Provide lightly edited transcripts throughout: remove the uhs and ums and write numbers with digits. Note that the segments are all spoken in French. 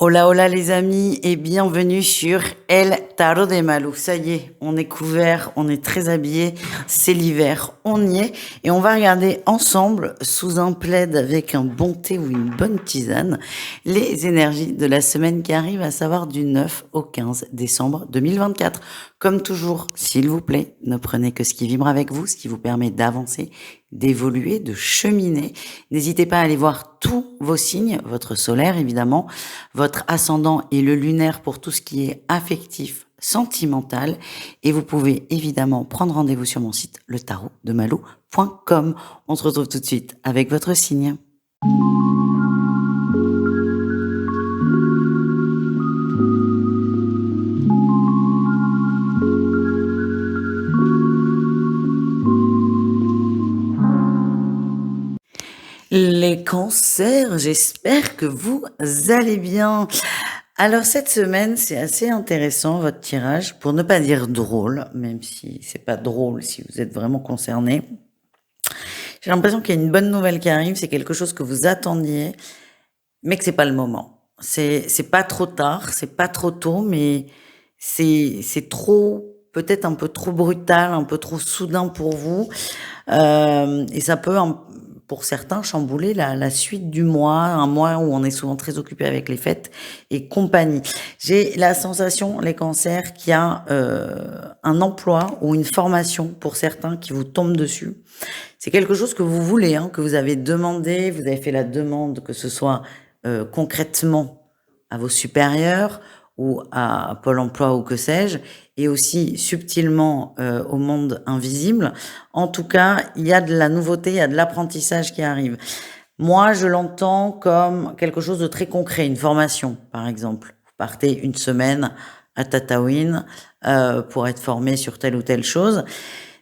Hola, hola les amis et bienvenue sur El Tarot de Malou. Ça y est, on est couvert, on est très habillé, c'est l'hiver, on y est et on va regarder ensemble sous un plaid avec un bon thé ou une bonne tisane les énergies de la semaine qui arrive, à savoir du 9 au 15 décembre 2024. Comme toujours, s'il vous plaît, ne prenez que ce qui vibre avec vous, ce qui vous permet d'avancer, d'évoluer, de cheminer. N'hésitez pas à aller voir tous vos signes, votre solaire évidemment, votre ascendant et le lunaire pour tout ce qui est affectif, sentimental. Et vous pouvez évidemment prendre rendez-vous sur mon site, letarotdemalou.com. On se retrouve tout de suite avec votre signe. Les cancers, j'espère que vous allez bien. Alors cette semaine, c'est assez intéressant votre tirage, pour ne pas dire drôle, même si c'est pas drôle si vous êtes vraiment concerné. J'ai l'impression qu'il y a une bonne nouvelle qui arrive, c'est quelque chose que vous attendiez, mais que c'est pas le moment. C'est pas trop tard, c'est pas trop tôt, mais c'est trop, peut-être un peu trop brutal, un peu trop soudain pour vous. Et ça peut, pour certains, chambouler la suite du mois, un mois où on est souvent très occupé avec les fêtes et compagnie. J'ai la sensation, les cancers, qu'il y a un emploi ou une formation pour certains qui vous tombe dessus. C'est quelque chose que vous voulez, hein, que vous avez demandé, vous avez fait la demande, que ce soit concrètement à vos supérieurs ou à Pôle emploi ou que sais-je, et aussi subtilement au monde invisible. En tout cas, il y a de la nouveauté, il y a de l'apprentissage qui arrive. Moi, je l'entends comme quelque chose de très concret, une formation, par exemple. Vous partez une semaine à Tataouine pour être formé sur telle ou telle chose.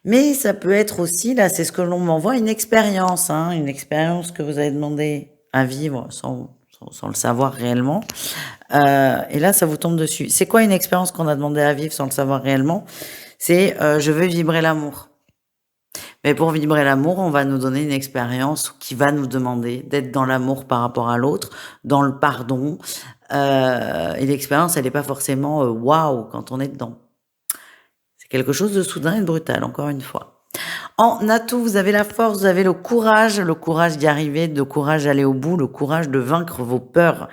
Mais ça peut être aussi, là, c'est ce que l'on m'envoie, une expérience, hein, une expérience que vous avez demandé à vivre sans le savoir réellement. Et là, ça vous tombe dessus. C'est quoi une expérience qu'on a demandé à vivre sans le savoir réellement? C'est je veux vibrer l'amour. Mais pour vibrer l'amour, on va nous donner une expérience qui va nous demander d'être dans l'amour par rapport à l'autre, dans le pardon. Et l'expérience, elle n'est pas forcément waouh quand on est dedans. C'est quelque chose de soudain et de brutal, encore une fois. En atout, vous avez la force, vous avez le courage d'y arriver, le courage d'aller au bout, le courage de vaincre vos peurs.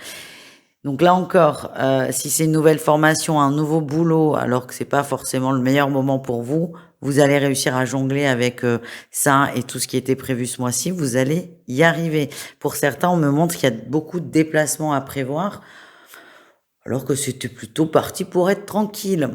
Donc là encore, si c'est une nouvelle formation, un nouveau boulot, alors que c'est pas forcément le meilleur moment pour vous, vous allez réussir à jongler avec ça et tout ce qui était prévu ce mois-ci, vous allez y arriver. Pour certains, on me montre qu'il y a beaucoup de déplacements à prévoir, alors que c'était plutôt parti pour être tranquille.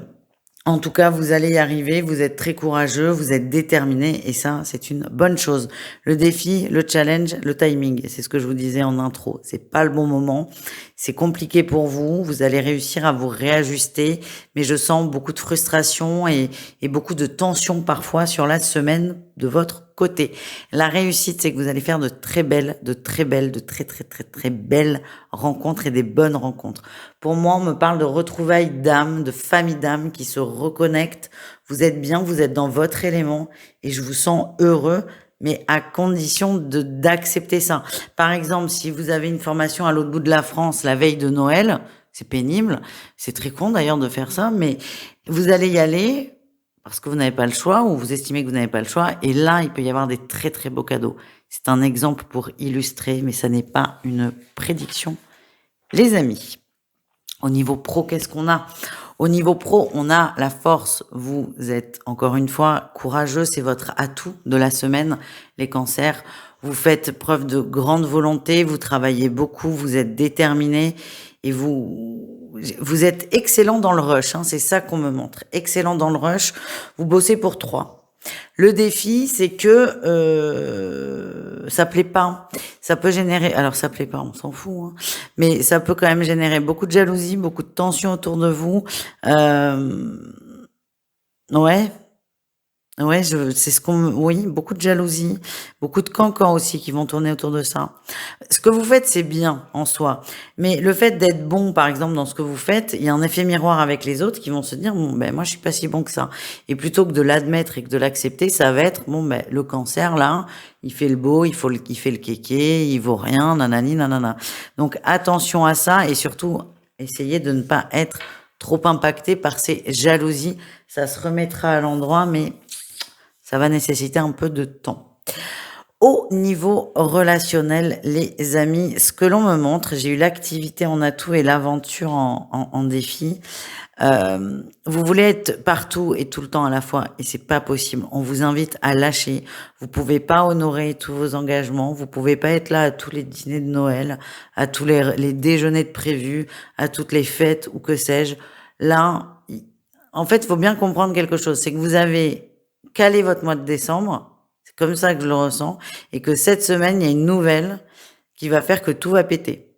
En tout cas, vous allez y arriver, vous êtes très courageux, vous êtes déterminé et ça, c'est une bonne chose. Le défi, le challenge, le timing, c'est ce que je vous disais en intro. C'est pas le bon moment, c'est compliqué pour vous, vous allez réussir à vous réajuster, mais je sens beaucoup de frustration et beaucoup de tension parfois sur la semaine de votre côté. La réussite, c'est que vous allez faire de très très belles rencontres et des bonnes rencontres. Pour moi, on me parle de retrouvailles d'âmes, de famille d'âmes qui se reconnectent. Vous êtes bien, vous êtes dans votre élément et je vous sens heureux, mais à condition d'accepter ça. Par exemple, si vous avez une formation à l'autre bout de la France la veille de Noël, c'est pénible, c'est très con d'ailleurs de faire ça, mais vous allez y aller parce que vous n'avez pas le choix ou vous estimez que vous n'avez pas le choix et là, il peut y avoir des très beaux cadeaux. C'est un exemple pour illustrer, mais ça n'est pas une prédiction. Les amis, au niveau pro, qu'est-ce qu'on a? Au niveau pro, on a la force. Vous êtes, encore une fois, courageux. C'est votre atout de la semaine, les cancers. Vous faites preuve de grande volonté. Vous travaillez beaucoup. Vous êtes déterminé. Et vous êtes excellent dans le rush. Hein, c'est ça qu'on me montre. Excellent dans le rush. Vous bossez pour 3. Le défi, c'est que ça plaît pas. Ça peut générer, alors ça plaît pas, on s'en fout, hein, mais ça peut quand même générer beaucoup de jalousie, beaucoup de tension autour de vous. Ouais, ouais, c'est ce oui, beaucoup de jalousie, beaucoup de cancans aussi qui vont tourner autour de ça. Ce que vous faites, c'est bien en soi, mais le fait d'être bon, par exemple, dans ce que vous faites, il y a un effet miroir avec les autres qui vont se dire, bon, ben moi, je suis pas si bon que ça. Et plutôt que de l'admettre et que de l'accepter, ça va être, bon, ben le cancer là, il fait le beau, il fait le kéké, il vaut rien, nanani, nanana. Donc attention à ça et surtout essayez de ne pas être trop impacté par ces jalousies. Ça se remettra à l'endroit, mais ça va nécessiter un peu de temps. Au niveau relationnel, les amis, ce que l'on me montre, j'ai eu l'activité en atout et l'aventure en défi. Vous voulez être partout et tout le temps à la fois et c'est pas possible. On vous invite à lâcher. Vous pouvez pas honorer tous vos engagements. Vous pouvez pas être là à tous les dîners de Noël, à tous les déjeuners de prévus, à toutes les fêtes ou que sais-je. Là, en fait, il faut bien comprendre quelque chose. C'est que vous avez calé votre mois de décembre. C'est comme ça que je le ressens. Et que cette semaine, il y a une nouvelle qui va faire que tout va péter.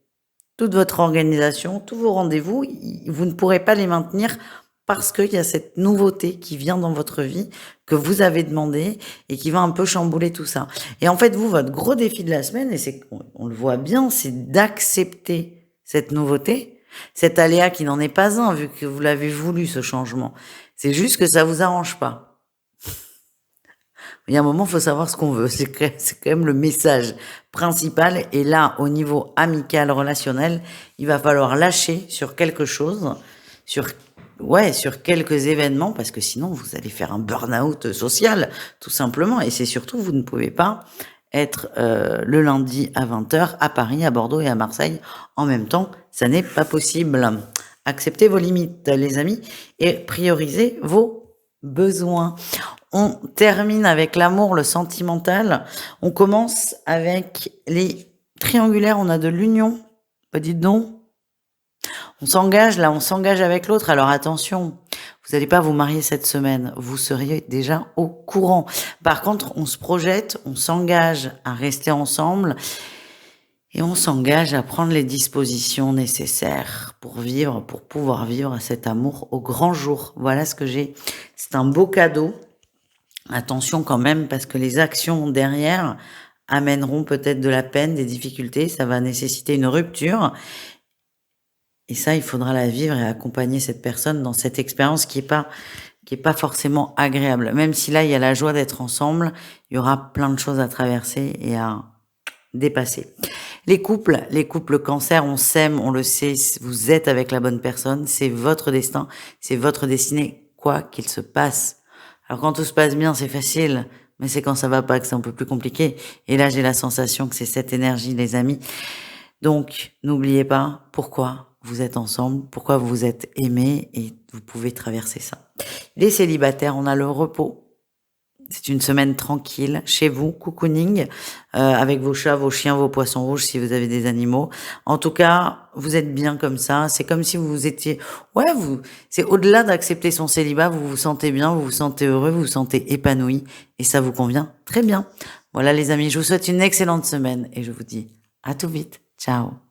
Toute votre organisation, tous vos rendez-vous, vous ne pourrez pas les maintenir parce qu'il y a cette nouveauté qui vient dans votre vie, que vous avez demandé et qui va un peu chambouler tout ça. Et en fait, vous, votre gros défi de la semaine, et c'est, on le voit bien, c'est d'accepter cette nouveauté, cet aléa qui n'en est pas un, vu que vous l'avez voulu, ce changement. C'est juste que ça vous arrange pas. Il y a un moment, il faut savoir ce qu'on veut. C'est quand même le message principal. Et là, au niveau amical, relationnel, il va falloir lâcher sur quelque chose, sur, ouais, sur quelques événements, parce que sinon, vous allez faire un burn-out social, tout simplement. Et c'est surtout, vous ne pouvez pas être le lundi à 20h à Paris, à Bordeaux et à Marseille en même temps. Ça n'est pas possible. Acceptez vos limites, les amis, et priorisez vos besoins. On termine avec l'amour, le sentimental. On commence avec les triangulaires. On a de l'union. Bah, dites donc. On s'engage là, on s'engage avec l'autre. Alors attention, vous n'allez pas vous marier cette semaine. Vous seriez déjà au courant. Par contre, on se projette, on s'engage à rester ensemble et on s'engage à prendre les dispositions nécessaires pour vivre, pour pouvoir vivre cet amour au grand jour. Voilà ce que j'ai. C'est un beau cadeau. Attention quand même, parce que les actions derrière amèneront peut-être de la peine, des difficultés, ça va nécessiter une rupture. Et ça, il faudra la vivre et accompagner cette personne dans cette expérience qui est pas forcément agréable. Même si là, il y a la joie d'être ensemble, il y aura plein de choses à traverser et à dépasser. Les couples cancer, on s'aime, on le sait, vous êtes avec la bonne personne, c'est votre destin, c'est votre destinée, quoi qu'il se passe. Alors quand tout se passe bien, c'est facile, mais c'est quand ça va pas que c'est un peu plus compliqué. Et là, j'ai la sensation que c'est cette énergie, les amis. Donc, n'oubliez pas pourquoi vous êtes ensemble, pourquoi vous vous êtes aimés et vous pouvez traverser ça. Les célibataires, on a le repos. C'est une semaine tranquille chez vous, cocooning, avec vos chats, vos chiens, vos poissons rouges si vous avez des animaux. En tout cas, vous êtes bien comme ça. C'est comme si vous étiez, ouais, c'est au-delà d'accepter son célibat, vous vous sentez bien, vous vous sentez heureux, vous vous sentez épanoui et ça vous convient très bien. Voilà les amis, je vous souhaite une excellente semaine et je vous dis à tout vite. Ciao.